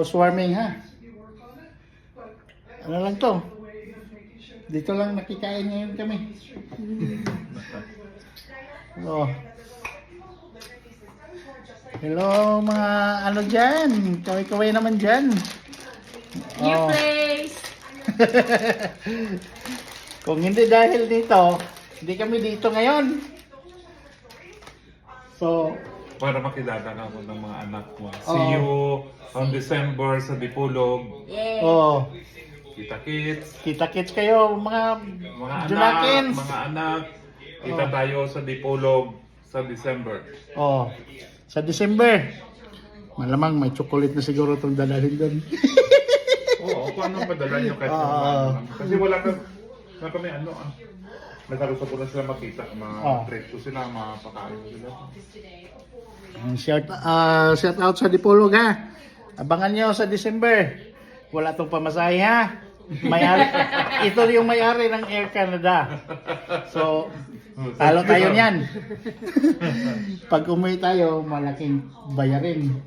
Housewarming ha. Ano lang to? Dito lang nakikain ngayon kami. Oh. Hello mga ano dyan. Kaway-kaway naman dyan. New Oh. place! Kung hindi dahil dito, hindi kami dito ngayon. So, Para makilala ka mo ng mga anak mo. Oo. See you on December sa Dipulog. Yay! oh, Kita-kits, kita-kits kayo mga mga anak, Junakins. mga anak. Kita Oo. tayo sa Dipulog sa December. Oh, sa December. Malamang may chocolate na siguro itong dadalhin doon. Oo, kung anong padala nyo kahit Oo. ano. Kasi wala kami ano nagkaroon ko na sila makita, mga Oo. treat ko sila, mga pakain ko sila. Shout out sa Dipolog ha. Abangan nyo sa December. Wala tong pamasahe ha. May-ari, ito yung may-ari ng Air Canada. So, talo tayo niyan. Pag umuwi tayo, malaking bayarin.